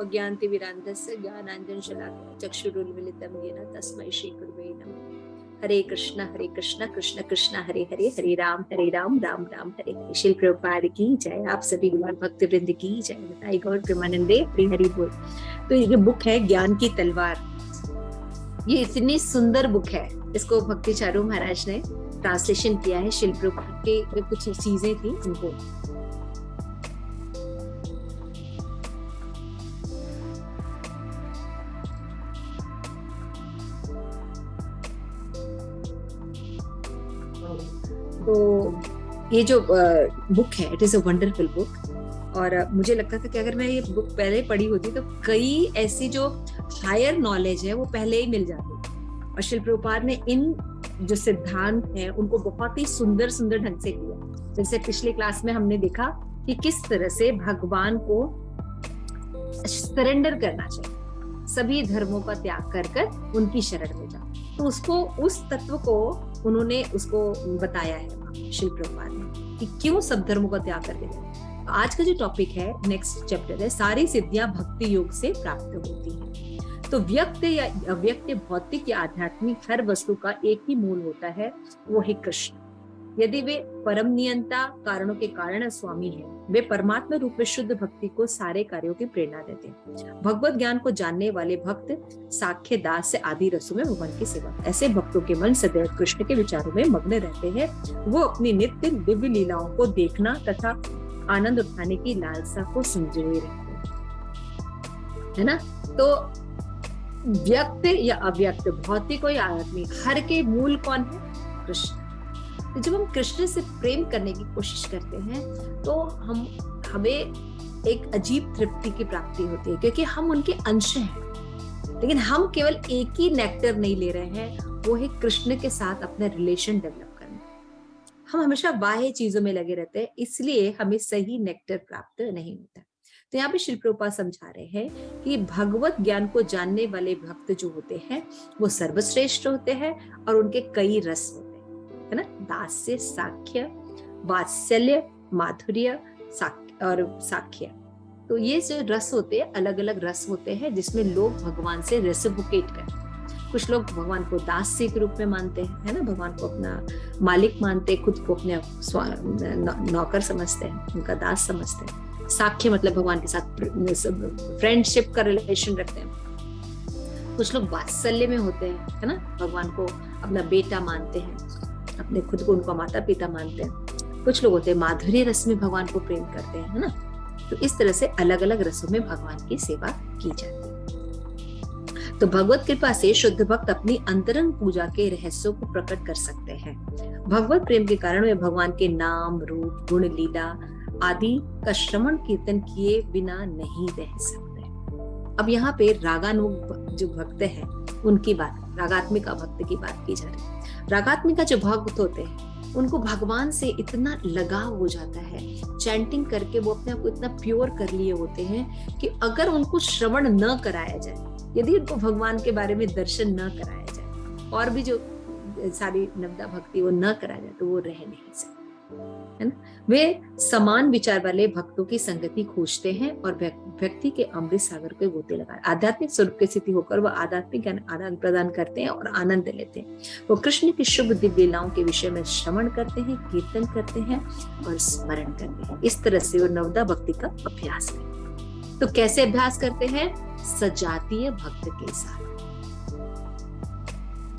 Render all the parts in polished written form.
अज्ञानतिमिरान्धस्य ज्ञानाञ्जनशलाकया चक्षुरुन्मीलितं येन तस्मै श्रीगुरुवे नमः। हरे कृष्ण कृष्ण कृष्ण हरे हरे, हरे राम राम राम हरे हरे। श्री प्रभुपाद की जय। आप सभी गौर भक्त वृंद की जय। बताई गौर प्रेमानंदे हरि हरि बोल। तो ये बुक है ज्ञान की तलवार। ये इतनी सुंदर बुक है, इसको भक्ति चारू महाराज ने ट्रांसलेशन किया है। शिल प्रभुपाद के कुछ चीजें थी उनको। तो ये जो बुक है, it is a wonderful book. और मुझे लगता था कि अगर मैं ये बुक पहले पढ़ी होती तो कई ऐसी जो हायर नॉलेज है वो पहले ही मिल जाती। और शिल प्रभुपाद ने इन जो सिद्धांत हैं उनको बहुत ही सुंदर सुंदर ढंग से किया। जैसे पिछले क्लास में हमने देखा कि किस तरह से भगवान को सरेंडर करना चाहिए, सभी धर्मों का त्याग कर कर उनकी शरण में जाओ। तो उसको, उस तत्व को उन्होंने उसको बताया है शिल प्रभुपाद ने कि क्यों सब धर्मों का त्याग करके जाए। आज का जो टॉपिक है, नेक्स्ट चैप्टर है, सारी सिद्धियां भक्ति योग से प्राप्त होती हैं। तो व्यक्त या अव्यक्त, भौतिक या आध्यात्मिक हर वस्तु का एक ही मूल होता है, वो है कृष्ण। यदि वे परम नियंता कारणों के कारण स्वामी है, वे परमात्मा रूप में शुद्ध भक्ति को सारे कार्यों की प्रेरणा देते हैं। भगवत ज्ञान को जानने वाले भक्त साख्य, दास से आदि रसों में भगवान की सेवा। ऐसे भक्तों के मन सदैव कृष्ण के विचारों में मग्न रहते हैं। वो अपनी नित्य दिव्य लीलाओं को देखना तथा आनंद उठाने की लालसा को संजोए रहते हैं, है ना। तो व्यक्त या अव्यक्त, भौतिक या आध्यात्मिक, हर के मूल कौन है? कृष्ण। तो जब हम कृष्ण से प्रेम करने की कोशिश करते हैं तो हमें एक अजीब तृप्ति की प्राप्ति होती है, क्योंकि हम उनके अंश हैं। लेकिन हम केवल एक ही नेक्टर नहीं ले रहे हैं, वो है कृष्ण के साथ अपना रिलेशन डेवलप करना। हम हमेशा बाह्य चीजों में लगे रहते हैं, इसलिए हमें सही नेक्टर प्राप्त नहीं होता। तो यहाँ पे शिल प्रभुपाद समझा रहे हैं कि भगवत ज्ञान को जानने वाले भक्त जो होते हैं वो सर्वश्रेष्ठ होते हैं और उनके कई रस होते हैं, है ना। दास्य, साख्य, वात्सल्य, माधुर्य और साख्य। तो ये जो रस होते हैं, अलग अलग रस होते हैं जिसमें लोग भगवान से रेसिप्रोकेट करते हैं। कुछ लोग भगवान को दास्य के रूप में मानते हैं, है ना, भगवान को अपना मालिक मानते हैं, खुद को अपने नौकर समझते हैं, उनका दास समझते हैं। साख्य मतलब भगवान के साथ फ्रेंडशिप का रिलेशन रखते हैं। कुछ लोग वात्सल्य में होते हैं, है ना, भगवान को अपना बेटा मानते हैं, अपने खुद को उनका माता पिता मानते हैं। कुछ लोग होते हैं माधुर्य रस में भगवान को प्रेम करते हैं, है ना। तो इस तरह से अलग अलग रसों में भगवान की सेवा की जाती है। तो भगवत कृपा से शुद्ध भक्त अपनी अंतरंग पूजा के रहस्यों को प्रकट कर सकते हैं। भगवत प्रेम के कारण वे भगवान के नाम, रूप, गुण, लीला आदि का श्रवण कीर्तन किए बिना नहीं रह सकते। अब यहाँ पे रागानुग जो भक्त हैं उनकी बात, रागात्मिका भक्त की बात की जा रही है। रागात्मिका जो भक्त होते हैं उनको भगवान से इतना लगाव हो जाता है, चैंटिंग करके वो अपने आप को इतना प्योर कर लिए होते हैं कि अगर उनको श्रवण न कराया जाए, यदि उनको भगवान के बारे में दर्शन न कराया जाए, और भी जो सारी नवदा भक्ति वो न कराया जाए, तो वो रह नहीं सकते, है ना। वे समान विचार वाले भक्तों की संगति खोजते हैं और व्यक्ति के अमृत सागर के गोते लगाए आध्यात्मिक स्वरूप की स्थिति होकर वह आध्यात्मिक ज्ञान आदान प्रदान करते हैं और आनंद लेते हैं। वो कृष्ण की शुभ दिव्य लीलाओं के विषय में श्रवण करते हैं, कीर्तन करते हैं और स्मरण करते हैं। इस तरह से वो नवदा भक्ति का अभ्यास करते हैं। तो कैसे अभ्यास करते हैं? सजातीय भक्त के साथ।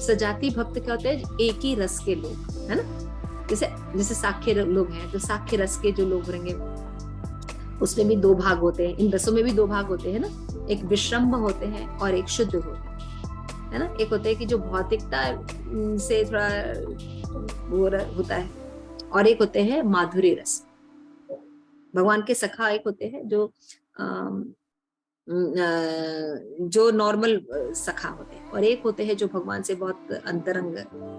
सजातीय भक्त क्या होते हैं? एक ही रस के लोग, है ना। जैसे साख्य लोग हैं, तो साख्य रस के जो लोग रहेंगे उसमें भी दो भाग होते हैं, इन रसों में भी दो भाग होते हैं ना। एक विश्रम्भ होते हैं और एक शुद्ध होते हैं, है ना। एक होते हैं कि जो भौतिकता से थोड़ा वो होता है, और एक होते हैं माधुर्य रस। भगवान के सखा एक होते हैं जो नॉर्मल सखा होते हैं, और एक होते हैं जो भगवान से बहुत अंतरंग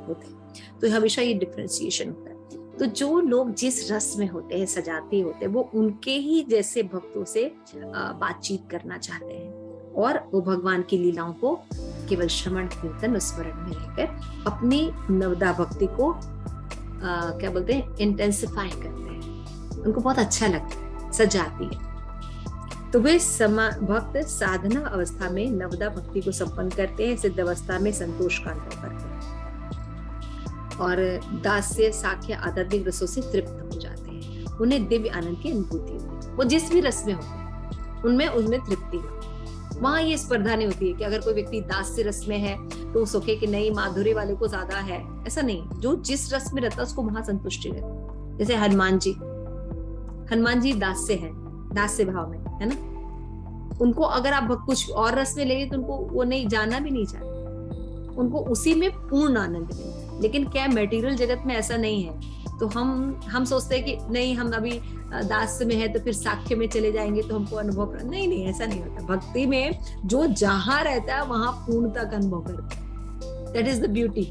होते हैं। तो हमेशा ये डिफरेंशिएशन होता है। तो जो लोग जिस रस में होते हैं, सजाती होते हैं, वो उनके ही जैसे भक्तों से बातचीत करना चाहते हैं, और वो भगवान की लीलाओं को केवल श्रवण, कीर्तन, स्मरण में रहकर अपनी नवदा भक्ति को क्या बोलते हैं, इंटेंसिफाई करते हैं। उनको बहुत अच्छा लगता है, सजाती है। तो वे भक्त साधना अवस्था में नवदा भक्ति को संपन्न करते हैं, सिद्ध अवस्था में संतोष का अनुभव करते हैं और दास्य साख्य आध्यात्मिक रसों से तृप्त हो जाते हैं। उन्हें दिव्य आनंद की अनुभूति होती है। वो जिस भी रस में होते हैं उनमें तृप्ति होती है। वहां ये स्पर्धा नहीं होती है कि अगर कोई व्यक्ति दास्य रस में है तो सोचे कि नहीं माधुर्य वाले को ज्यादा है, ऐसा नहीं। जो जिस रस में रहता है उसको वहां संतुष्टि रहती। जैसे हनुमान जी दास्य है, दास्य भाव में है ना। उनको अगर आप कुछ और रस में ले तो उनको वो नहीं जाना भी नहीं चाहते, उनको उसी में पूर्ण आनंद मिलता है। लेकिन क्या मटेरियल जगत में ऐसा नहीं है। तो हम सोचते हैं कि नहीं हम अभी दास्य में है तो फिर साख्य में चले जाएंगे तो हमको अनुभव नहीं, ऐसा नहीं होता। भक्ति में जो जहां रहता है वहां पूर्णता का अनुभव करता है। That is the beauty.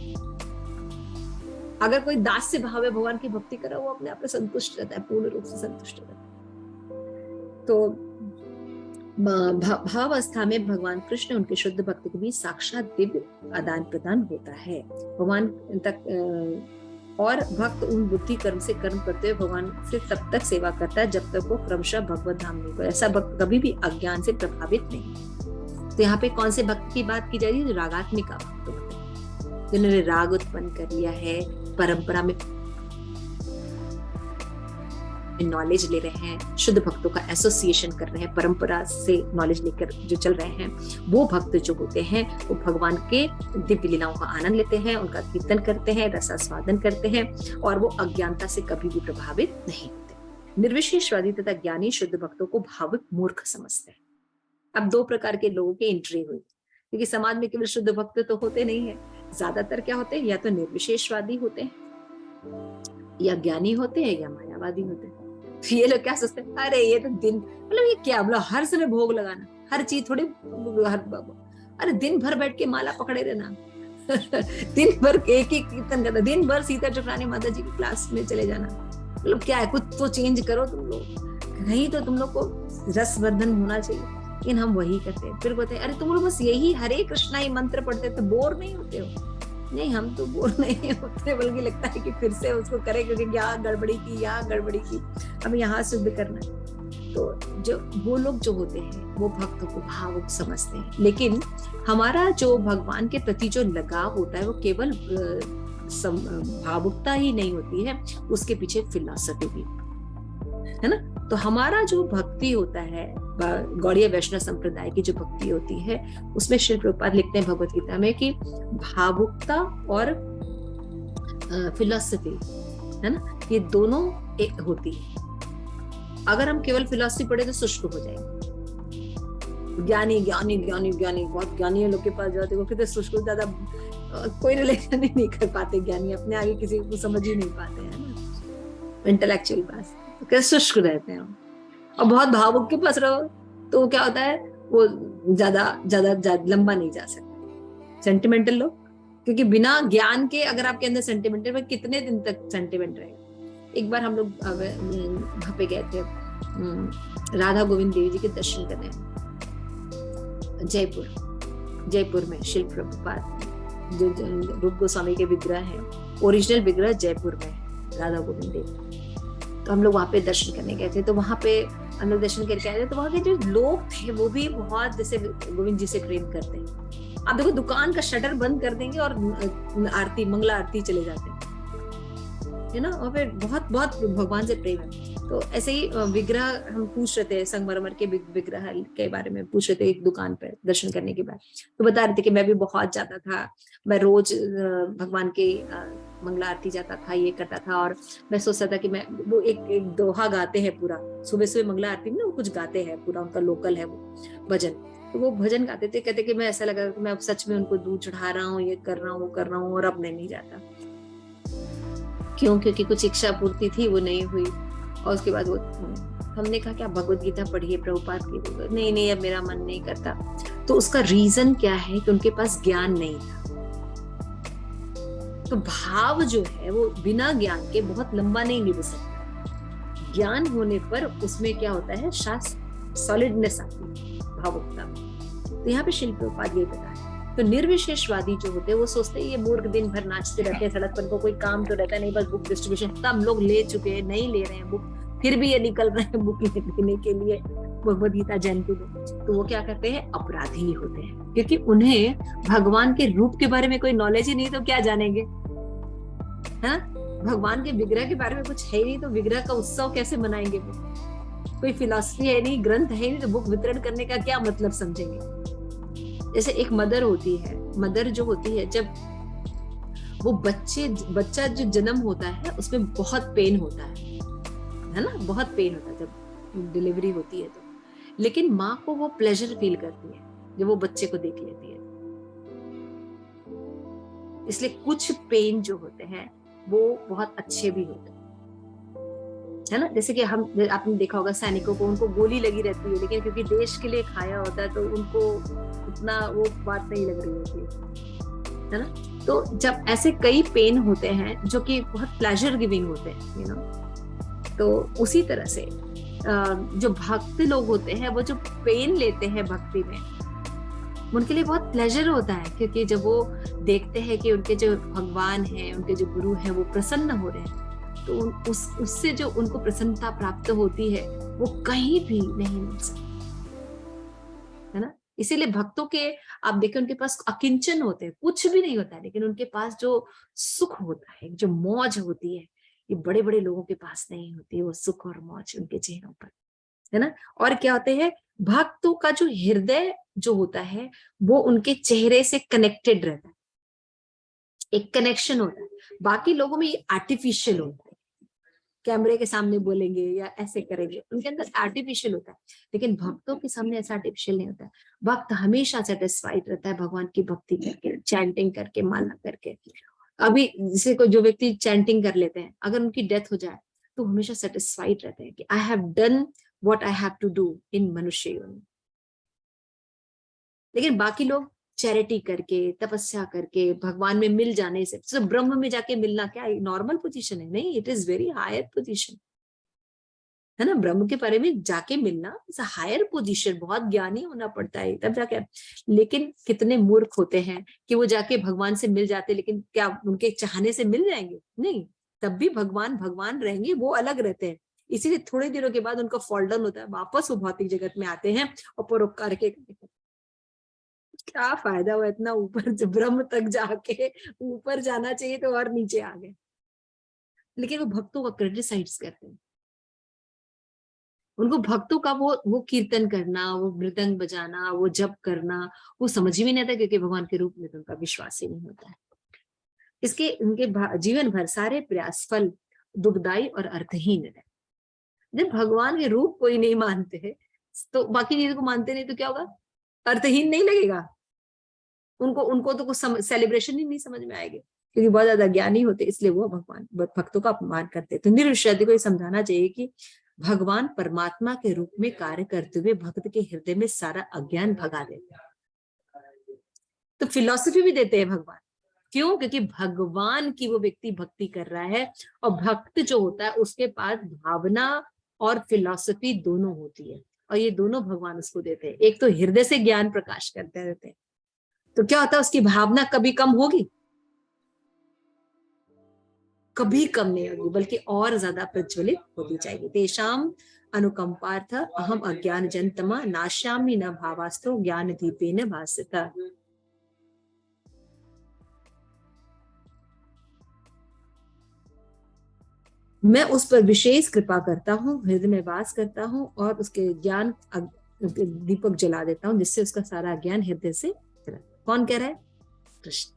अगर कोई दास्य भाव है भगवान की भक्ति कर रहा है वो अपने आप में संतुष्ट रहता है, पूर्ण रूप से संतुष्ट रहता है। तो भावावस्था में भगवान कृष्ण उनके शुद्ध भक्त के बीच साक्षात दिव्य आदान प्रदान होता है। भगवान तक और भक्त उन बुद्धि कर्म से कर्म करते हुए भगवान से तब तक सेवा करता है जब तक वो क्रमशः भगवत धाम नहीं होगा। ऐसा भक्त कभी भी अज्ञान से प्रभावित नहीं। तो यहाँ पे कौन से भक्त की बात की जा रही है? रागात्मिका भक्त होते हैं, जिन्होंने राग उत्पन्न कर लिया है, परंपरा में नॉलेज ले रहे हैं, शुद्ध भक्तों का एसोसिएशन कर रहे हैं, परंपरा से नॉलेज लेकर जो चल रहे हैं, वो भक्त जो होते हैं वो भगवान के दिव्य लीलाओं का आनंद लेते हैं, उनका कीर्तन करते हैं, रसास्वादन करते हैं और वो अज्ञानता से कभी भी प्रभावित नहीं होते। निर्विशेषवादी तथा ज्ञानी शुद्ध भक्तों को भावुक मूर्ख समझते हैं। अब दो प्रकार के लोगों की एंट्री हुई, क्योंकि समाज में केवल शुद्ध भक्त तो होते नहीं है। ज्यादातर क्या होते हैं? या तो निर्विशेषवादी होते हैं, या ज्ञानी होते हैं, या मायावादी होते हैं। तो ये लोग क्या सोचते हैं? अरे ये तो दिन मतलब ये क्या मतलब हर समय भोग लगाना, हर चीज थोड़ी अरे दिन भर बैठ के माला पकड़े रहना दिन भर एक ही कीर्तन करना, दिन भर सीता चुराने माता जी की क्लास में चले जाना। मतलब क्या है? कुछ तो चेंज करो तुम लोग, नहीं तो तुम लोग को रसवर्धन होना चाहिए। लेकिन हम वही करते हैं। फिर बोलते हैं अरे तुम लोग बस यही हरे कृष्णा ही मंत्र पढ़ते तो बोर नहीं होते हो? नहीं, हम तो बोर नहीं होते, बल्कि लगता है कि फिर से उसको करें, क्योंकि यहाँ गड़बड़ी की, अब यहाँ शुद्ध करना है। तो जो वो लोग जो होते हैं वो भक्तों को भावुक समझते हैं। लेकिन हमारा जो भगवान के प्रति जो लगाव होता है वो केवल भावुकता ही नहीं होती है, उसके पीछे फिलॉसफी भी है ना। तो हमारा जो भक्ति होता है, गौड़ीय वैष्णव संप्रदाय की जो भक्ति होती है, उसमें श्री प्रभुपाद लिखते हैं भगवत गीता में कि भावुकता और फिलॉसफी है ना, ये दोनों एक होती है। अगर हम केवल फिलॉसफी पढ़े तो शुष्क हो जाएंगे। ज्ञानी ज्ञानी ज्ञानी ज्ञानी बहुत ज्ञानी लोग के पास जाते वो कितने शुष्क, ज्यादा कोई रिलेशन ही नहीं कर पाते। ज्ञानी अपने आगे किसी को समझ ही नहीं पाते हैं ना, इंटेलेक्चुअल पास तो कैसे शुष्क रहते हैं। और बहुत भावुक के पास रहो तो क्या होता है, वो ज्यादा लंबा नहीं जा सकता। सेंटिमेंटल लोग, क्योंकि बिना ज्ञान के अगर आपके अंदर सेंटिमेंटल में कितने दिन तक सेंटिमेंट रहेगा। एक बार हम लोग वहां पे गए थे राधा गोविंद देवी जी के दर्शन करने, जयपुर में शिल प्रभुपाद जो रूप गोस्वामी के विग्रह है, ओरिजिनल विग्रह जयपुर में राधा गोविंद देवी। तो हम लोग वहां पे दर्शन करने गए थे। तो वहां पे हम लोग दर्शन करके आए थे। तो वहां के जो लोग थे वो भी बहुत जैसे गोविंद जी से प्रेम करते हैं। आप देखो दुकान का शटर बंद कर देंगे और आरती मंगला आरती चले जाते हैं, है ना। और फिर बहुत बहुत भगवान से प्रेम है। तो ऐसे ही विग्रह हम पूछ रहे थे, संगमरमर के विग्रह के बारे में पूछ रहे थे एक दुकान पर दर्शन करने के बाद। तो बता रहे थे कि मैं भी बहुत जाता था, मैं रोज भगवान के मंगला आरती जाता था, ये करता था। और मैं सोचता था कि मैं वो एक दोहा गाते हैं पूरा सुबह मंगला आरती में ना, वो कुछ गाते हैं पूरा, उनका लोकल है वो भजन। तो वो भजन गाते थे, कहते कि मैं ऐसा लगा कि मैं अब सच में उनको दूध चढ़ा रहा हूँ, ये कर रहा हूँ, वो कर रहा हूँ, और अब नहीं जाता। क्यों? क्योंकि कुछ इच्छा पूर्ति थी, वो नहीं हुई। और उसके बाद वो हमने कहा क्या भगवत गीता पढ़िए प्रभुपाद की, नहीं अब मेरा मन नहीं करता। तो उसका रीजन क्या है कि उनके पास ज्ञान नहीं था। तो भाव जो है वो बिना ज्ञान के बहुत लंबा नहीं निभ सकता। ज्ञान होने पर उसमें क्या होता है, शास्त्र सॉलिडनेस आती है भावुकता में। तो यहाँ पे शिल प्रभुपाद ये बता है। तो निर्विशेषवादी जो होते हैं वो सोचते हैं ये मूर्ख दिन भर नाचते रहते हैं सड़क पर, को कोई काम तो रहता नहीं, बस बुक डिस्ट्रीब्यूशन। तब लोग ले चुके हैं, नहीं ले रहे हैं बुक, फिर भी ये निकल रहे हैं बुक लेने के लिए। भगवद गीता जयंती में, तो वो क्या करते हैं, अपराधी होते हैं, क्योंकि उन्हें भगवान के रूप के बारे में कोई नॉलेज ही नहीं, तो क्या जानेंगे, है ना। भगवान के विग्रह के बारे में कुछ है ही नहीं, तो विग्रह का उत्सव कैसे मनाएंगे वो। कोई फिलॉसफी है नहीं, ग्रंथ है नहीं, तो बुक वितरण करने का क्या मतलब समझेंगे। जैसे एक मदर होती है, मदर जो होती है, जब वो बच्चा जो जन्म होता है उसमें बहुत पेन होता है ना, बहुत पेन होता है जब डिलीवरी होती है तो, लेकिन माँ को वो प्लेजर फील करती है जब वो बच्चे को देख लेती है। इसलिए कुछ पेन जो होते हैं वो बहुत अच्छे भी होते हैं, है ना। जैसे कि आपने देखा होगा सैनिकों को, उनको गोली लगी रहती है, लेकिन क्योंकि देश के लिए खाया होता है तो उनको उतना वो बात नहीं लग रही होती है ना। तो जब ऐसे कई पेन होते हैं जो कि बहुत प्लेजर गिविंग होते हैं, यू नो, तो उसी तरह से जो भक्त लोग होते हैं वो जो पेन लेते हैं भक्ति में, उनके लिए बहुत प्लेजर होता है, क्योंकि जब वो देखते हैं कि उनके जो भगवान हैं, उनके जो गुरु हैं, वो प्रसन्न हो रहे हैं, तो उससे जो उनको प्रसन्नता प्राप्त होती है वो कहीं भी नहीं मिल सकती, है ना। इसीलिए भक्तों के आप देखें, उनके पास अकिंचन होते हैं, कुछ भी नहीं होता है, लेकिन उनके पास जो सुख होता है, जो मौज होती है, ये बड़े बड़े लोगों के पास नहीं होती है, वो सुख और मौज उनके चेहरों पर, है ना। और क्या होते हैं, भक्तों का जो हृदय जो होता है वो उनके चेहरे से कनेक्टेड रहता है, एक कनेक्शन होता है। बाकी लोगों में ये आर्टिफिशियल होता है, कैमरे के सामने बोलेंगे या ऐसे करेंगे, उनके अंदर आर्टिफिशियल होता है, लेकिन भक्तों के सामने ऐसा आर्टिफिशियल नहीं होता है। भक्त हमेशा सेटिस्फाइड रहता है भगवान की भक्ति करके, चैंटिंग करके, माला करके। अभी जैसे कोई जो व्यक्ति चैंटिंग कर लेते हैं, अगर उनकी डेथ हो जाए तो हमेशा सेटिस्फाइड रहते हैं कि I have done what I have to do in मनुष्य योनि। लेकिन बाकी लोग चैरिटी करके, तपस्या करके, भगवान में मिल जाने से, तो ब्रह्म में जाके मिलना क्या नॉर्मल पोजीशन है? नहीं, it is very higher position, है ना। ब्रह्म के बारे में जाके मिलना इज हायर पोजीशन, बहुत ज्ञानी होना पड़ता है तब जाके। लेकिन कितने मूर्ख होते हैं कि वो जाके भगवान से मिल जाते, लेकिन क्या उनके चाहने से मिल जाएंगे? नहीं, तब भी भगवान भगवान रहेंगे, वो अलग रहते हैं। इसीलिए थोड़े दिनों के बाद उनका फॉल डाउन होता है, वापस वो भौतिक जगत में आते हैं और परोपकार के। क्या फायदा हुआ इतना ऊपर, ब्रह्म तक जाके, ऊपर जाना चाहिए तो और नीचे आ गए। लेकिन वो भक्तों का क्रिटिसाइज करते हैं, उनको भक्तों का वो कीर्तन करना, वो मृदंग बजाना, वो जप करना, वो समझ में नहीं आता, क्योंकि भगवान के रूप में तो उनका विश्वास ही नहीं होता है। इसके उनके जीवन भर सारे प्रयास फल दुखदाई और अर्थहीन है। जब भगवान के रूप कोई नहीं मानते तो बाकी चीजों को मानते नहीं, तो क्या होगा? अर्थहीन नहीं लगेगा उनको। उनको तो कुछ सेलिब्रेशन ही नहीं समझ में आएगी, क्योंकि बहुत ज्यादा ज्ञानी होते, इसलिए वो भगवान भक्तों का अपमान करते। तो निरुष्यति को ये समझाना चाहिए कि भगवान परमात्मा के रूप में कार्य करते हुए भक्त के हृदय में सारा अज्ञान भगा देते हैं। तो फिलॉसफी भी देते हैं भगवान, क्यों? क्योंकि भगवान की वो व्यक्ति भक्ति कर रहा है, और भक्त जो होता है उसके पास भावना और फिलॉसफी दोनों होती है, और ये दोनों भगवान उसको देते हैं। एक तो हृदय से ज्ञान प्रकाश करते रहते हैं, तो क्या होता है, उसकी भावना कभी कम होगी? कभी कम नहीं होगी, बल्कि और ज्यादा प्रज्वलित होती जाएगी। तेषाम अनुकंपार्थ अहम अज्ञान जन्तमा नाश्यामि न भावास्तो ज्ञान दीपेन भास्यता। मैं उस पर विशेष कृपा करता हूँ, हृदय में वास करता हूँ, और उसके ज्ञान दीपक जला देता हूँ, जिससे उसका सारा ज्ञान हृदय से चला। कौन कह रहा है? कृष्ण।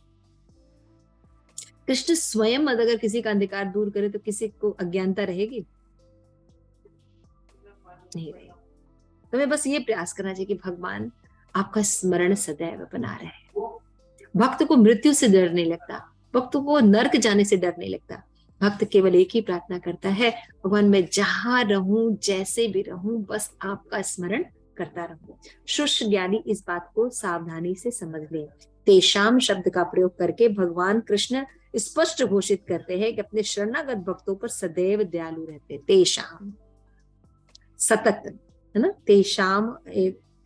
कृष्ण स्वयं अगर किसी का अंधकार दूर करे तो किसी को अज्ञानता रहेगी? नहीं रहेगी। तो हमें बस ये प्रयास करना चाहिए कि भगवान आपका स्मरण सदैव बना रहे। भक्त को मृत्यु से डर नहीं लगता, भक्त को नर्क जाने से डर नहीं लगता। भक्त केवल एक ही प्रार्थना करता है, भगवान मैं जहां रहूं, जैसे भी रहूं, बस आपका स्मरण करता रहूं। शुष्क ज्ञानी इस बात को सावधानी से समझ ले। तेषाम शब्द का प्रयोग करके भगवान कृष्ण स्पष्ट घोषित करते हैं कि अपने शरणागत भक्तों पर सदैव दयालु रहते। तेषाम सतत, है ना।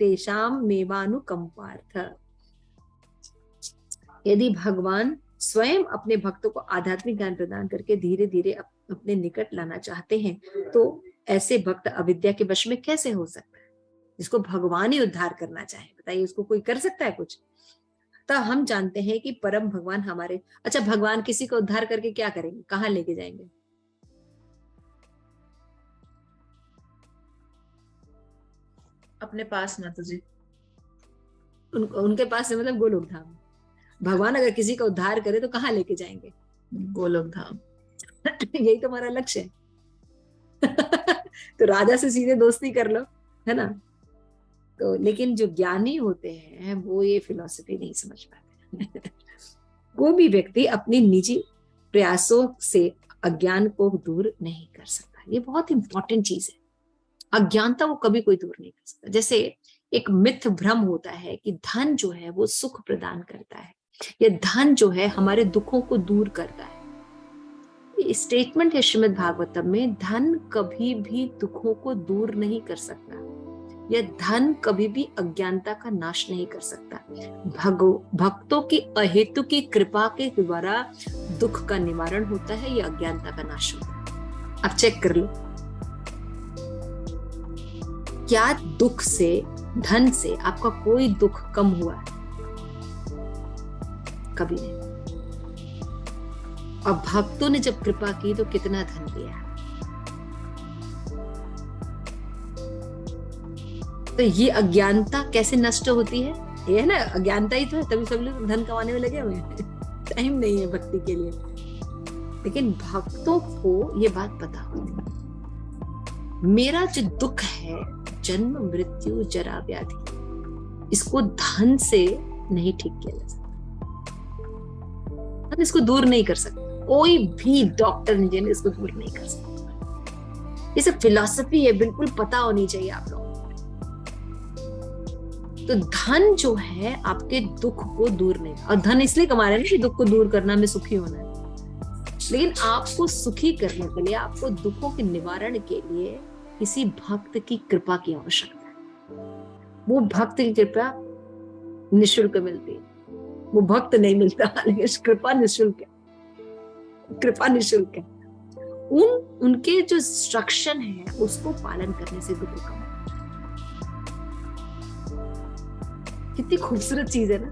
तेषाम मेवानुकंपार्थ। यदि भगवान स्वयं अपने भक्तों को आध्यात्मिक ज्ञान प्रदान करके धीरे धीरे अपने निकट लाना चाहते हैं, तो ऐसे भक्त अविद्या के वश में कैसे हो सकता है? जिसको भगवान ही उद्धार करना चाहे, बताइए उसको कोई कर सकता है कुछ? तो हम जानते हैं कि परम भगवान हमारे, अच्छा भगवान किसी को उद्धार करके क्या करेंगे, कहाँ लेके जाएंगे? अपने पास माता जी। उनके पास से मतलब गोलोक धाम। भगवान अगर किसी का उद्धार करे तो कहाँ लेके जाएंगे? गोलोक धाम। यही तो हमारा लक्ष्य है। तो राजा से सीधे दोस्ती कर लो, है ना? तो लेकिन जो ज्ञानी होते हैं वो ये फिलॉसफी नहीं समझ पाते। कोई भी व्यक्ति अपनी निजी प्रयासों से अज्ञान को दूर नहीं कर सकता, ये बहुत इंपॉर्टेंट चीज है। अज्ञानता को कभी कोई दूर नहीं कर सकता। जैसे एक मिथ भ्रम होता है कि धन जो है वो सुख प्रदान करता है, या धन जो है हमारे दुखों को दूर करता है। स्टेटमेंट है श्रीमद् भागवतम में, धन कभी भी दुखों को दूर नहीं कर सकता, या धन कभी भी अज्ञानता का नाश नहीं कर सकता। भक्तों की अहेतु की कृपा के द्वारा दुख का निवारण होता है, या अज्ञानता का नाश होता है। अब चेक कर लो, क्या दुख से, धन से आपका कोई दुख कम हुआ है? कभी नहीं। और भक्तों ने जब कृपा की तो कितना धन दिया। तो ये अज्ञानता कैसे नष्ट होती है? ये है ना, अज्ञानता ही तो है, तभी सब लोग धन कमाने में लगे हुए हैं। टाइम नहीं है भक्ति के लिए। लेकिन भक्तों को ये बात पता होती है, मेरा जो दुख है, जन्म मृत्यु जरा व्याधि, इसको धन से नहीं ठीक किया जा सकता। धन इसको दूर नहीं कर सकता, कोई भी डॉक्टर इंजीनियर इसको दूर नहीं कर सकता। ये सब फिलॉसफी है, बिल्कुल पता होनी चाहिए आप लोगों को। तो धन जो है आपके दुख को दूर नहीं, और धन इसलिए कमा रहे हैं कि दुख को दूर करना, में सुखी होना है। लेकिन आपको सुखी करने के लिए, आपको दुखों के निवारण के लिए किसी भक्त की कृपा की आवश्यकता है। वो भक्त की कृपा निःशुल्क मिलती है, वो भक्त नहीं मिलता, लेकिन कृपा निःशुल्क है। कृपा निःशुल्क है। उनके जो इंस्ट्रक्शन है उसको पालन करने से दुख कम। कितनी खूबसूरत चीज है ना।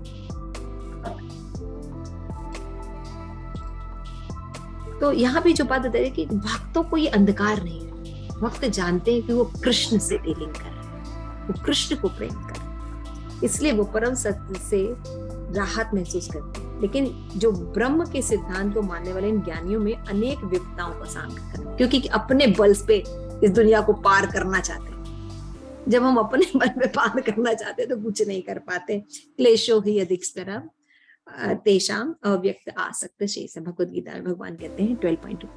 तो यहाँ भी जो बात बताई है कि भक्तों को ये अंधकार नहीं है। भक्त जानते हैं कि वो कृष्ण से डीलिंग कर रहे हैं, वो कृष्ण को प्रेम कर रहे हैं, इसलिए वो परम सत्य से राहत महसूस करते हैं। लेकिन जो ब्रह्म के सिद्धांत को मानने वाले इन ज्ञानियों में अनेक विपदाओं का सामना करना, क्योंकि अपने बल पे इस दुनिया को पार करना चाहते हैं। जब हम अपने बल पे पार करना चाहते हैं तो कुछ नहीं कर पाते। क्लेशो ही अधिकतरम तेषाम अव्यक्त आसक्त शेष, भगवद गीता में भगवान कहते हैं 12.2।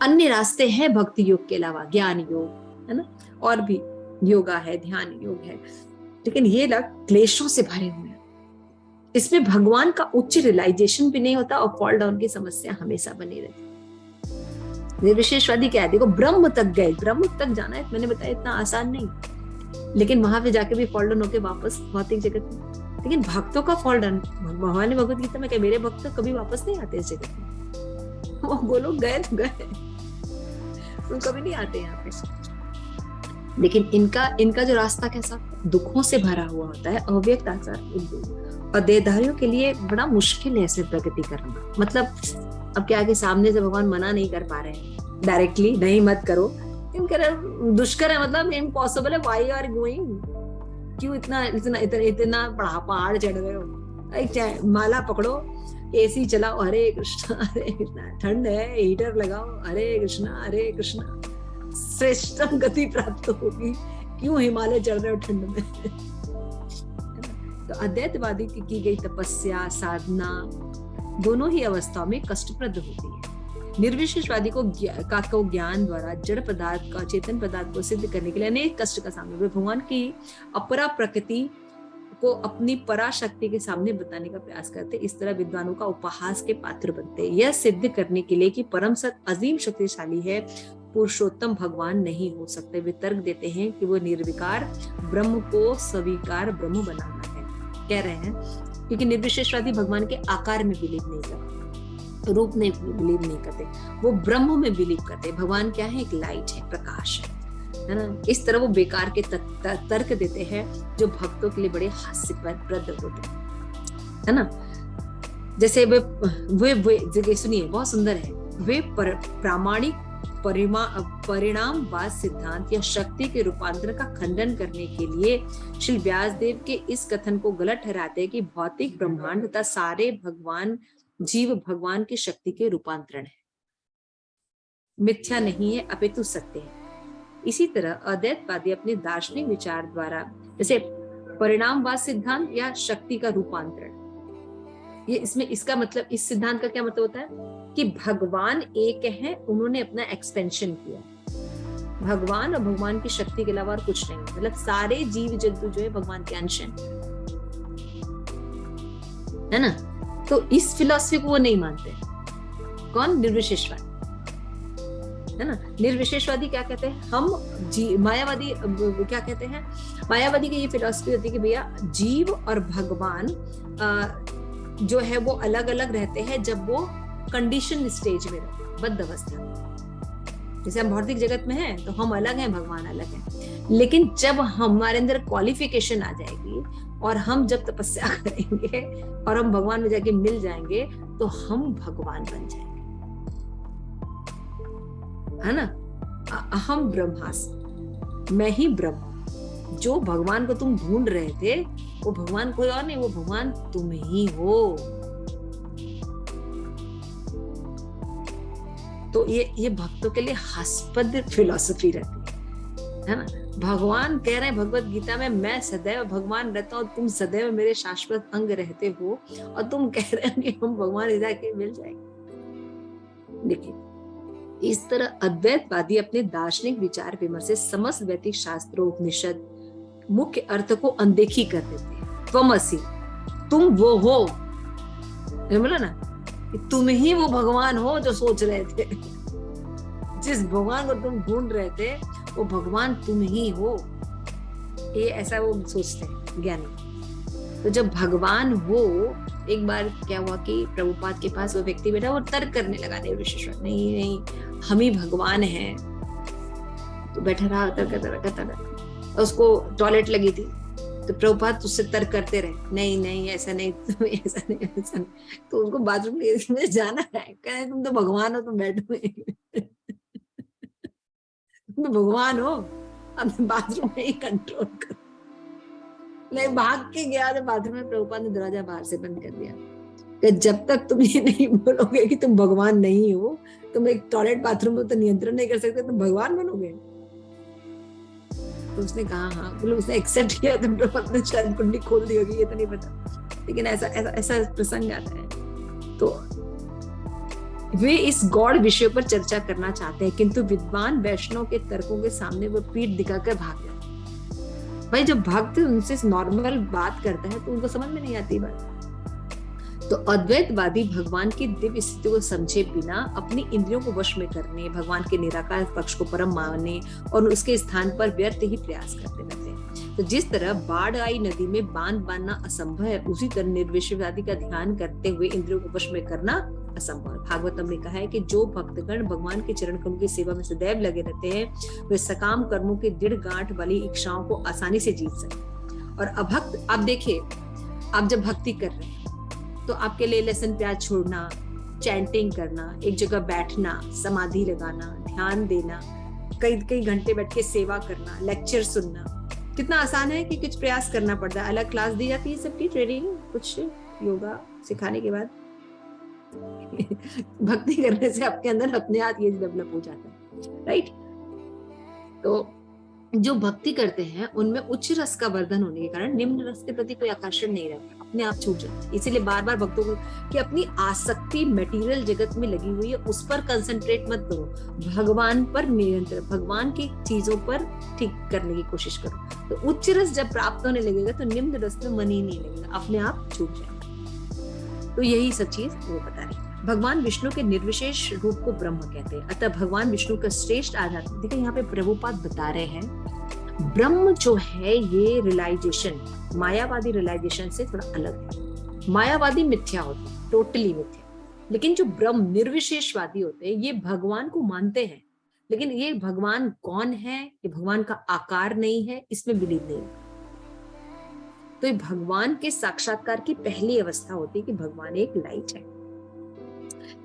अन्य रास्ते हैं भक्ति योग के अलावा, ज्ञान योग है ना, और भी योगा है, ध्यान योग है, लेकिन ये लोग क्लेशों से भरे हुए हैं। इसमें भगवान का उच्च रियलाइजेशन भी नहीं होता और फॉल डाउन की समस्या हमेशा बनी रहती। निर्विशेषवादी क्या है, देखो ब्रह्म तक गए, ब्रह्म तक जाना है, मैंने बताया इतना आसान नहीं, लेकिन वहां पे जाके भी फॉल डाउन होके वापस भौतिक जगत में। लेकिन भक्तों का फॉल डाउन, भगवान ने भगवद गीता में कहा, मेरे भक्त कभी वापस नहीं आते इस जगत में। वो बोलो गए तो गए, वो कभी नहीं आते यहाँ पे। लेकिन इनका जो रास्ता कैसा, दुखों से भरा हुआ होता है, अव्यक्त आचार। और देहधारियों के लिए बड़ा मुश्किल है ऐसे प्रगति करना। मतलब अब क्या कि सामने से भगवान मना नहीं कर पा रहे हैं डायरेक्टली, नहीं मत करो, इनका दुष्कर है, मतलब इम्पॉसिबल है। व्हाई आर गोइंग, क्यों इतना इतना इतना इतना पहाड़ चढ़ रहे हो? माला पकड़ो, एसी चलाओ, हरे कृष्णा हरे कृष्णा, ठंड है हीटर लगाओ, हरे कृष्णा श्रेष्ठतम गति प्राप्त होगी। क्यों हिमालय चढ़ रहे हो ठंड में? तो अद्वैतवादी की गई तपस्या, साधना दोनों ही अवस्थाओं में कष्टप्रद होती है। निर्विशेषवादी को ज्ञान द्वारा जड़ पदार्थ का चेतन पदार्थ को सिद्ध करने के लिए अनेक कष्ट का सामना, वे भगवान की अपरा प्रकृति को अपनी पराशक्ति के सामने बताने का प्रयास करते। इस तरह विद्वानों का उपहास के पात्र बनते, यह सिद्ध करने के लिए कि परम सत्य अजीम शक्तिशाली है, पुरुषोत्तम भगवान नहीं हो सकते। वे तर्क देते हैं कि वो निर्विकार ब्रह्म को स्वीकार ब्रह्म बनाना है, कह रहे हैं, क्योंकि निर्विशेषवादी भगवान के आकार में बिलीव नहीं करते, रूप में बिलीव नहीं करते, वो ब्रह्म में बिलीव करते। भगवान क्या है? एक लाइट है, प्रकाश है। है ना। इस तरह वो बेकार के तर्क देते हैं जो भक्तों के लिए बड़े हास्यप्रद होते हैं, है ना। जैसे वे सुनिए, बहुत सुंदर है। वे प्रामाणिक परिणामवाद सिद्धांत या शक्ति के रूपांतर का खंडन करने के लिए श्री व्यासदेव के इस कथन को गलत ठहराते हैं कि भौतिक ब्रह्मांड तथा सारे जीव भगवान की शक्ति के रूपांतरण है, मिथ्या नहीं है अपितु सत्य है। इसी तरह अद्वैतवादी अपने दार्शनिक विचार द्वारा, जैसे परिणामवाद सिद्धांत या शक्ति का रूपांतरण, ये इसमें इसका मतलब, इस सिद्धांत का क्या मतलब होता है कि भगवान एक है, उन्होंने अपना एक्सपेंशन किया, भगवान और भगवान की शक्ति के अलावा और कुछ नहीं, मतलब सारे जीव जंतु जो है भगवान के अंश हैं, है ना। तो इस फिलॉसफी को वो नहीं मानते। कौन? निर्विशेषवादी, है ना। निर्विशेषवादी क्या कहते हैं? मायावादी क्या कहते हैं? मायावादी की ये फिलॉसफी होती है कि भैया जीव और भगवान जो है वो अलग अलग रहते हैं जब वो कंडीशन स्टेज में रहते हैं, बद्ध अवस्था में। जैसे हम भौतिक जगत में हैं तो हम अलग हैं, भगवान अलग है। लेकिन जब हमारे अंदर क्वालिफिकेशन आ जाएगी और हम जब तपस्या करेंगे और हम भगवान में जाके मिल जाएंगे तो हम भगवान बन जाएंगे, है ना। अहम ब्रह्मास्मि, मैं ही ब्रह्म। जो भगवान को तुम ढूंढ रहे थे वो भगवान कोई और नहीं, वो भगवान तुम ही हो। तो ये भक्तों के लिए हास्पद फिलॉसफी रहती है ना। भगवान कह रहे हैं भगवत गीता में, मैं सदैव भगवान रहता हूँ, तुम सदैव मेरे शाश्वत अंग रहते हो, और तुम कह रहे हो कि हम भगवान जाके मिल जाएंगे। देखिए, इस तरह अद्वैतवादी अपने दार्शनिक विचार विमर्श से समस्त वैदिक शास्त्रों उपनिषद मुख्य अर्थ को अनदेखी कर देते हैं। त्वमसि, तुम वो हो, बोला ना कि तुम ही वो भगवान हो जो सोच रहे थे। जिस भगवान को तुम ढूंढ रहे थे वो भगवान तुम ही हो, ये ऐसा वो सोचते हैं ज्ञानी। तो जब भगवान हो, एक बार क्या हुआ कि प्रभुपाद के पास वो व्यक्ति बैठा, वो तर्क करने लगा, निर्विशेषवाद, नहीं हम ही भगवान हैं। तो बैठा रहा तर्क, उसको टॉयलेट लगी थी तो प्रभुपाद उससे तर्क करते रहे, नहीं ऐसा नहीं, ऐसा नहीं। तो उनको बाथरूम में जाना है, कह तुम तो भगवान हो, तुम बैठो, तुम भगवान हो, अब बाथरूम में ही कंट्रोल करो। नहीं, भाग के गया तो बाथरूम में, प्रभुपाद ने दरवाजा बाहर से बंद कर दिया कि जब तक तुम ये नहीं बोलोगे कि तुम भगवान नहीं हो, तुम एक टॉयलेट बाथरूम में तो नियंत्रण नहीं कर सकते, तुम भगवान बनोगे। तो उसने कहा हाँ, मतलब उसने एक्सेप्ट किया। तो प्रभुपाद ने शायद कुंडली खोल दी होगी, ये तो नहीं पता, लेकिन ऐसा प्रसंग आता है। तो वे इस गौड़ विषय पर चर्चा करना चाहते हैं, किंतु विद्वान वैष्णव के तर्कों के सामने वो पीठ दिखाकर भाग जाते। भाई जब भक्त उनसे नॉर्मल बात करता है तो उनको समझ में नहीं आती बात। तो अद्वैतवादी भगवान की दिव्य स्थिति को समझे बिना अपनी इंद्रियों को वश में करने, भगवान के निराकार पक्ष को परम मानने और उसके स्थान पर व्यर्थ ही प्रयास करते रहते हैं। तो जिस तरह बाढ़ आई नदी में बांध बांधना असंभव है, उसी तरह निर्विशेषवादी का ध्यान करते हुए इंद्रियों को वश में करना असंभव है। भागवतम ने कहा है कि जो भक्तगण भगवान के चरण कमल की सेवा में सदैव लगे रहते हैं, वे सकाम कर्मों की दृढ़ गांठ वाली इच्छाओं को आसानी से जीत सकते। और अभक्त, आप देखिए, आप जब भक्ति कर रहे हैं तो आपके लिए लहसुन प्याज छोड़ना, चैंटिंग करना, एक जगह बैठना, समाधि लगाना, ध्यान देना, कई घंटे बैठ के सेवा करना, लेक्चर सुनना, कितना आसान है कि कुछ प्रयास करना पड़ता है। अलग क्लास दी जाती है सबकी, ट्रेनिंग, कुछ योगा सिखाने के बाद भक्ति करने से आपके अंदर अपने आप ये डेवलप हो जाता है, राइट। तो जो भक्ति करते हैं उनमें उच्च रस का वर्धन होने के कारण निम्न रस के प्रति कोई आकर्षण नहीं रहता, अपने आप छूट जाता है। इसीलिए बार बार भक्तों को कि अपनी आसक्ति मटेरियल जगत में लगी हुई है, उस पर कंसंट्रेट मत करो, भगवान पर निरंतर, भगवान की चीजों पर ठीक करने की कोशिश करो। तो उच्च रस जब प्राप्त होने लगेगा तो निम्न रस में मन ही नहीं लगेगा, अपने आप छूट जाएगा। तो यही सब चीज वो बता रही है। भगवान विष्णु के निर्विशेष रूप को ब्रह्म कहते हैं, अतः भगवान विष्णु का श्रेष्ठ आधार। देखिए यहाँ पे प्रभुपाद बता रहे हैं ब्रह्म जो है ये रियलाइजेशन मायावादी रियलाइजेशन से थोड़ा अलग है। मायावादी मिथ्या होते हैं, टोटली मिथ्या, लेकिन जो ब्रह्म निर्विशेषवादी होते हैं ये भगवान को मानते हैं, लेकिन ये भगवान कौन है, ये भगवान का आकार नहीं है, इसमें बिलीव नहीं होगा। तो ये भगवान के साक्षात्कार की पहली अवस्था होती है कि भगवान एक लाइट है।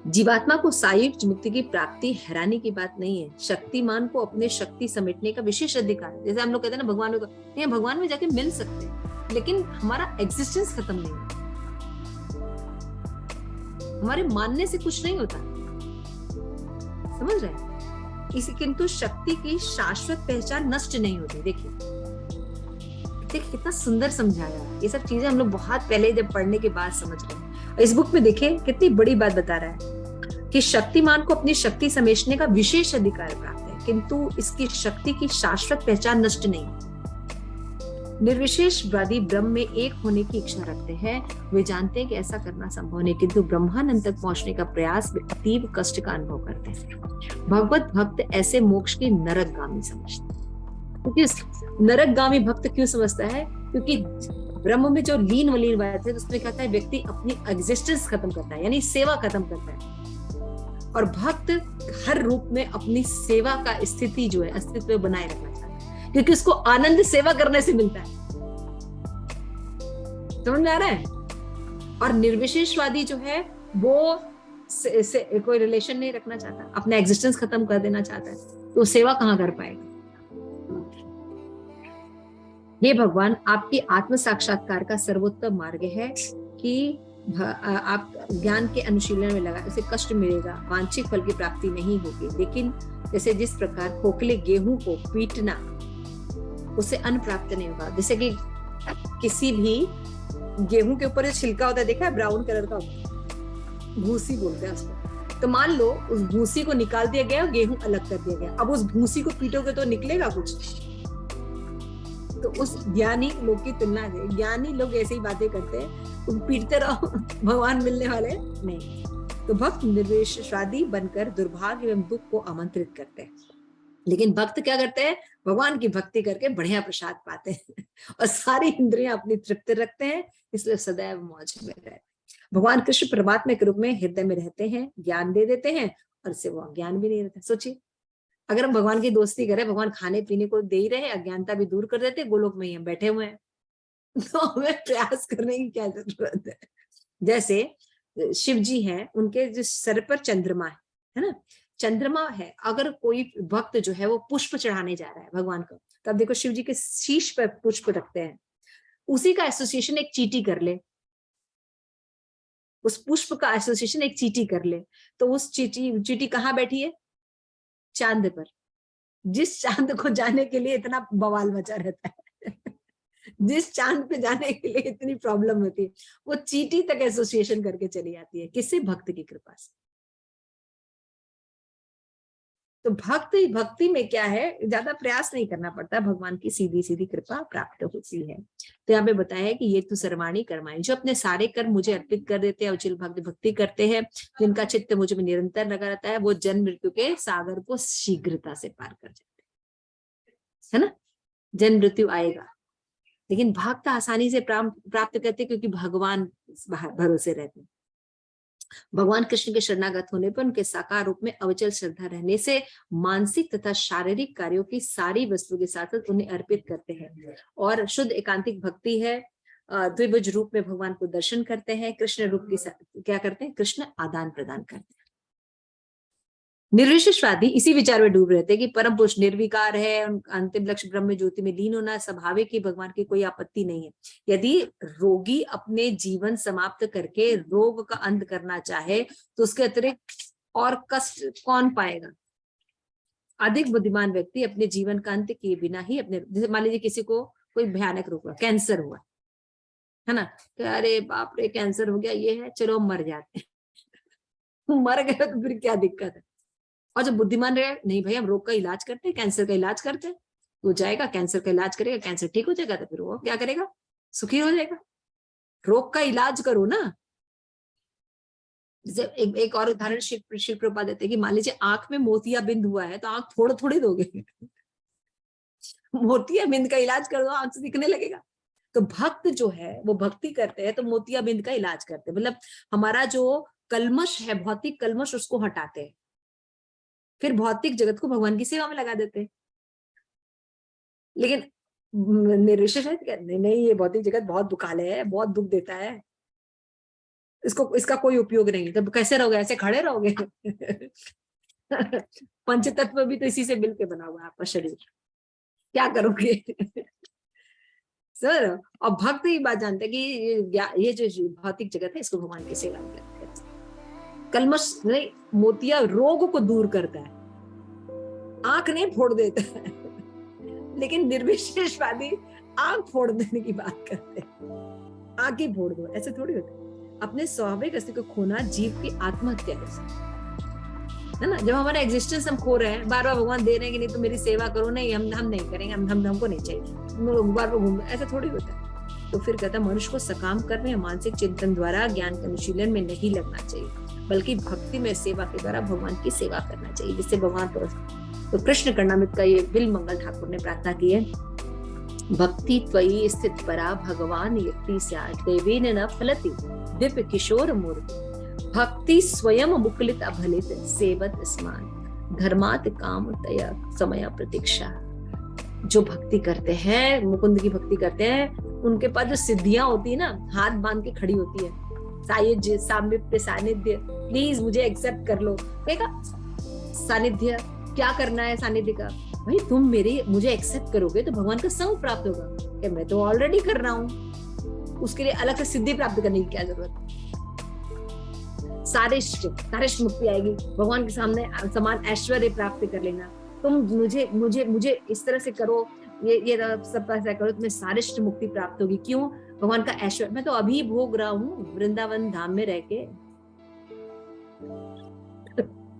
जीवात्मा को सायुज्य मुक्ति की प्राप्ति हैरानी की बात नहीं है। शक्तिमान को अपने शक्ति समेटने का विशेष अधिकार है। जैसे हम लोग कहते हैं ना भगवान में, नहीं भगवान में जाके मिल सकते हैं, लेकिन हमारा एग्जिस्टेंस खत्म नहीं होता, हमारे मानने से कुछ नहीं होता, समझ रहे हैं? इसी किंतु शक्ति की शाश्वत पहचान नष्ट नहीं होती। देखिए कितना सुंदर समझाया। ये सब चीजें हम लोग बहुत पहले जब पढ़ने के बाद समझ रहे हैं। इस बुक में देखिए कितनी बड़ी बात बता रहा है कि शक्तिमान को अपनी शक्ति समेटने का विशेष अधिकार प्राप्त है, किंतु इसकी शक्ति की शाश्वत पहचान नष्ट नहीं। निर्विशेषवादी ब्रह्म में एक होने की इच्छा रखते हैं। वे जानते हैं कि ऐसा करना संभव नहीं, किंतु ब्रह्मानंद तक पहुंचने का प्रयास में अतीव कष्ट का अनुभव करते हैं। भगवत भक्त ऐसे मोक्ष की नरकगामी समझते हैं। क्योंकि नरकगामी भक्त क्यों समझता है? क्योंकि ब्रह्म में जो लीन वलीन बात है, उसमें कहता है व्यक्ति अपनी एग्जिस्टेंस खत्म करता है, यानी सेवा खत्म करता है, और भक्त हर रूप में अपनी सेवा का स्थिति जो है अस्तित्व बनाए रखना चाहता है, क्योंकि उसको आनंद सेवा करने से मिलता है। समझ में आ रहा है? और निर्विशेषवादी जो है वो से कोई रिलेशन नहीं रखना चाहता, अपना एग्जिस्टेंस खत्म कर देना चाहता है, तो सेवा कहाँ कर पाएगा? ये भगवान आपके आत्म साक्षात्कार का सर्वोत्तम मार्ग है कि आप ज्ञान के अनुशीलन में लगा, उसे कष्ट मिलेगा, वांछित फल की प्राप्ति नहीं होगी, लेकिन जैसे जिस प्रकार खोखले गेहूं को पीटना उसे अन्न प्राप्त नहीं होगा। जैसे कि किसी भी गेहूं के ऊपर जो छिलका होता है, देखा है ब्राउन कलर का, भूसी बोलते हैं उसको। तो मान लो उस भूसी को निकाल दिया गया, गेहूं अलग कर दिया गया, अब उस भूसी को पीटोगे तो निकलेगा कुछ? तो उस ज्ञानी लोग की तुलना में ज्ञानी लोग ऐसे ही बातें करते हैं, तुम पीटते रहो भगवान मिलने वाले नहीं। तो भक्त निर्विशेषवादी बनकर दुर्भाग्य एवं दुख को आमंत्रित करते हैं, लेकिन भक्त क्या करते हैं? भगवान की भक्ति करके बढ़िया प्रसाद पाते हैं और सारी इंद्रियां अपनी तृप्त रखते हैं, इसलिए सदैव मौज में रहते हैं। भगवान कृष्ण परमात्मा के रूप में हृदय में रहते हैं, ज्ञान दे देते हैं, और इससे वो अज्ञान भी नहीं रहता। सोचिए अगर हम भगवान की दोस्ती करें, भगवान खाने पीने को दे ही रहे, अज्ञानता भी दूर कर देते, गोलोक में ही हम बैठे हुए हैं, तो हमें प्रयास करने की क्या जरूरत है? जैसे शिव जी हैं, उनके जिस सर पर चंद्रमा है ना, चंद्रमा है, अगर कोई भक्त जो है वो पुष्प चढ़ाने जा रहा है भगवान को, तो अब देखो शिव जी के शीश पर पुष्प रखते हैं, उसी का एसोसिएशन एक चींटी कर ले, उस पुष्प का एसोसिएशन एक चींटी कर ले, तो उस चींटी कहाँ बैठी है? चांद पर। जिस चांद को जाने के लिए इतना बवाल मचा रहता है जिस चांद पे जाने के लिए इतनी प्रॉब्लम होती है, वो चींटी तक एसोसिएशन करके चली जाती है। किससे? भक्त की कृपा से। तो भक्ति में क्या है, ज्यादा प्रयास नहीं करना पड़ता, भगवान की सीधी सीधी कृपा प्राप्त होती है। तो यहाँ पे बताया है कि ये तो सर्वाणी कर्माणी, जो अपने सारे कर्म मुझे अर्पित कर देते हैं, अचिल भक्ति करते हैं, जिनका चित्त मुझे में निरंतर लगा रहता है, वो जन्म मृत्यु के सागर को शीघ्रता से पार कर जाते है ना। जन्म मृत्यु आएगा, लेकिन भक्त आसानी से प्राप्त करते, क्योंकि भगवान भरोसे रहते हैं। भगवान कृष्ण के शरणागत होने पर उनके साकार रूप में अविचल श्रद्धा रहने से मानसिक तथा शारीरिक कार्यों की सारी वस्तु के साथ उन्हें अर्पित करते हैं, और शुद्ध एकांतिक भक्ति है। द्विभुज रूप में भगवान को दर्शन करते हैं, कृष्ण रूप के साथ क्या करते हैं? कृष्ण आदान प्रदान करते हैं। निर्विशेषवादी इसी विचार में डूब रहते हैं कि परम पुरुष निर्विकार है, अंतिम लक्ष्य ब्रह्म ज्योति में लीन होना स्वाभाविक ही, भगवान की कोई आपत्ति नहीं है। यदि रोगी अपने जीवन समाप्त करके रोग का अंत करना चाहे, तो उसके अतिरिक्त और कष्ट कौन पाएगा? अधिक बुद्धिमान व्यक्ति अपने जीवन का अंत किए बिना ही अपने, जैसे मान लीजिए किसी को कोई भयानक रोग हुआ, कैंसर हुआ है ना, तो अरे बाप रे कैंसर हो गया, ये है, चलो मर जाते हैं मर गए तो फिर क्या दिक्कत है? और जो बुद्धिमान रहे, नहीं भाई हम रोग का इलाज करते हैं, कैंसर का इलाज करते हैं, वो जाएगा कैंसर का इलाज करेगा, कैंसर ठीक हो जाएगा, तो फिर वो क्या करेगा? सुखी हो जाएगा। रोग का इलाज करो ना। जैसे एक और उदाहरण शिव प्रभुपाद देते हैं कि मान लीजिए आंख में मोतियाबिंद हुआ है, तो आंख थोड़ी दोगे मोतियाबिंद का इलाज कर दो, आंख से दिखने लगेगा। तो भक्त जो है वो भक्ति करते हैं तो मोतियाबिंद का इलाज करते हैं, मतलब हमारा जो कलमश है, भौतिक कलमश, उसको हटाते हैं। फिर भौतिक जगत को भगवान की सेवा में लगा देते हैं। लेकिन निर्विशेष है, नहीं नहीं, ये भौतिक जगत बहुत दुखालय है, बहुत दुख देता है, इसको इसका कोई उपयोग नहीं। तो कैसे रहोगे, ऐसे खड़े रहोगे? पंच तत्व भी तो इसी से मिलके बना हुआ है आपका शरीर, क्या करोगे? सर, और भक्त ये बात जानते हैं कि ये जो भौतिक जगत है इसको भगवान की सेवा में लगता है। कलमश नहीं, मोतिया रोग को दूर करता है, आंख नहीं फोड़ देता है। लेकिन निर्विशेषवादी आंख फोड़ देने की बात करते हैं, आंख ही फोड़ दो, ऐसे थोड़ी होता है। अपने स्वाभाविक अस्तित्व को खोना जीव की आत्महत्या है ना। जब हमारा एग्जिस्टेंस हम खो रहे हैं, बार बार भगवान दे रहे हैं कि नहीं तो मेरी सेवा करो, नहीं हम नहीं करेंगे, हमको नहीं चाहिए, बार बार घूम, ऐसा थोड़ी होता है। तो फिर कहता है मनुष्य को सकाम कर्म या मानसिक चिंतन द्वारा ज्ञान के अनुशीलन में नहीं लगना चाहिए, बल्कि भक्ति में सेवा के द्वारा भगवान की सेवा करना चाहिए, जिससे भगवान तो कृष्ण कर्णामृत का ये बिल मंगल ठाकुर ने प्रार्थना की है, भक्ति त्वयि स्थित परा भगवान युक्ति स्यात् देवेन न फलति दिव्य किशोर मूर्ति भक्ति स्वयं मुकुलित अभलित सेवत स्मान धर्मात काम तया समय प्रतीक्षा। जो भक्ति करते हैं, मुकुंद की भक्ति करते हैं, उनके पास जो सिद्धियां होती है ना, हाथ बांध के खड़ी होती है, सायुज्य सामीप्य सानिध्य, प्लीज मुझे एक्सेप्ट कर लो। कहेगा सानिध्य क्या करना है, सानिध्य का भाई तुम मुझे एक्सेप्ट करोगे तो भगवान का संग प्राप्त होगा। कि मैं तो ऑलरेडी कर रहा हूँ, उसके लिए अलग से सिद्धि प्राप्त करने की क्या जरूरत। सारिष्ट मुक्ति आएगी, भगवान के सामने समान ऐश्वर्य प्राप्त कर लेना। तुम मुझे इस तरह से करो, ये सब ऐसा करो, तुम्हें सारिष्ट मुक्ति प्राप्त होगी। क्यों? भगवान का ऐश्वर्य मैं तो अभी भोग रहा हूँ वृंदावन धाम में रह के,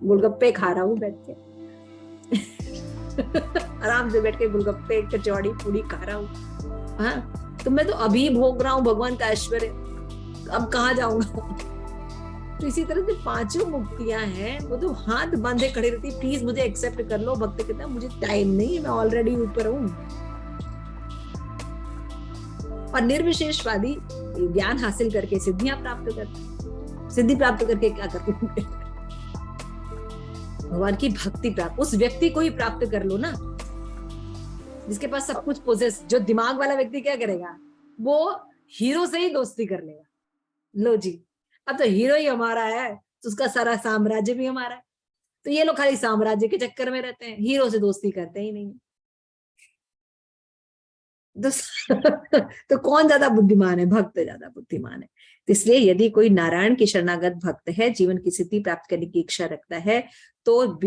गोलगप्पे खा रहा हूँ बैठ के। आराम से बैठ के गोलगप्पे कचौड़ी पूरी खा रहा हूँ। हाँ, तो मैं तो अभी भोग रहा हूँ भगवान का ऐश्वर्य, अब कहाँ जाऊंगा? तो इसी तरह से पांचों मुक्तियां हैं, वो तो हाथ बांधे खड़े रहती, प्लीज मुझे एक्सेप्ट कर लो। भक्त कहता है मुझे टाइम नहीं, मैं ऑलरेडी ऊपर हूँ। और निर्विशेषवादी ज्ञान हासिल करके सिद्धियां प्राप्त करते, सिद्धि प्राप्त करके क्या करते हैं? भगवान की भक्ति प्राप्त, उस व्यक्ति को ही प्राप्त कर लो ना जिसके पास सब कुछ पोजेस। जो दिमाग वाला व्यक्ति क्या करेगा, वो हीरो से ही दोस्ती कर लेगा। लो जी, अब तो हीरो ही हमारा है तो उसका सारा साम्राज्य भी हमारा है। तो ये लोग खाली साम्राज्य के चक्कर में रहते हैं, हीरो से दोस्ती करते ही नहीं। तो कौन ज्यादा बुद्धिमान है? भक्त ज्यादा बुद्धिमान है। तो इसलिए यदि कोई नारायण की शरणागत भक्त है, जीवन की सिद्धि प्राप्त करने की इच्छा रखता है, तो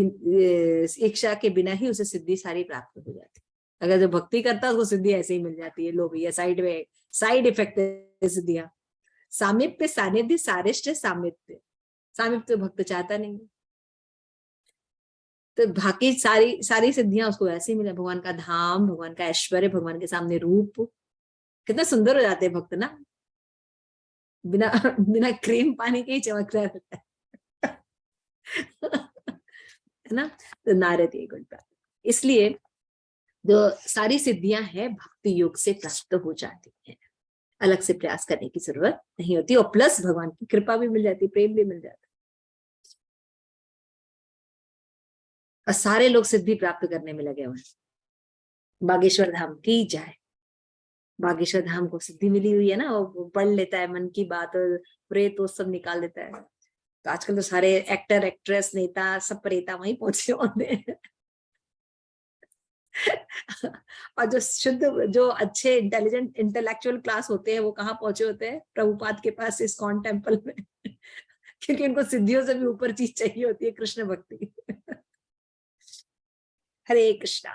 इच्छा के बिना ही उसे सिद्धि सारी प्राप्त हो जाती है। अगर जो भक्ति करता है उसको सिद्धि ऐसे ही मिल जाती है। लो भैया, साइड इफेक्ट है सिद्धियां। सामिप्य सानिध्य सारिष्ट सामिप्य, सामिप्य भक्त चाहता नहीं, तो बाकी सारी सिद्धियां उसको ऐसे ही मिले। भगवान का धाम, भगवान का ऐश्वर्य, भगवान के सामने रूप, कितना सुंदर हो जाते हैं भक्त ना, बिना बिना क्रीम पानी के ही चमकता रहता है ना। तो नारद ये गुण प्राप्त, इसलिए जो सारी सिद्धियां हैं भक्ति योग से प्राप्त हो जाती है, अलग से प्रयास करने की जरूरत नहीं होती। और प्लस भगवान की कृपा भी मिल जाती, प्रेम भी मिल जाता। और सारे लोग सिद्धि प्राप्त करने में लगे हुए हैं। बागेश्वर धाम की जाए, बागेश्वर धाम को सिद्धि मिली हुई है ना, वो पढ़ लेता है मन की बात, प्रेत वो सब निकाल देता है। तो आजकल तो सारे एक्टर एक्ट्रेस नेता सब प्रेता वहीं पहुंचे होते हैं। और जो शुद्ध, जो अच्छे इंटेलिजेंट इंटेलेक्चुअल क्लास होते हैं, वो कहाँ पहुंचे होते हैं? प्रभुपाद के पास इस्कॉन टेम्पल में। क्योंकि उनको सिद्धियों से भी ऊपर चीज चाहिए होती है, कृष्ण भक्ति। हरे कृष्णा।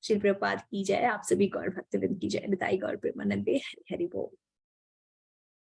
श्री प्रभुपाद की जय, आप सभी गौर भक्तवृंद की जय। निताई गौर प्रेमानंदे। हरि हरि बोल।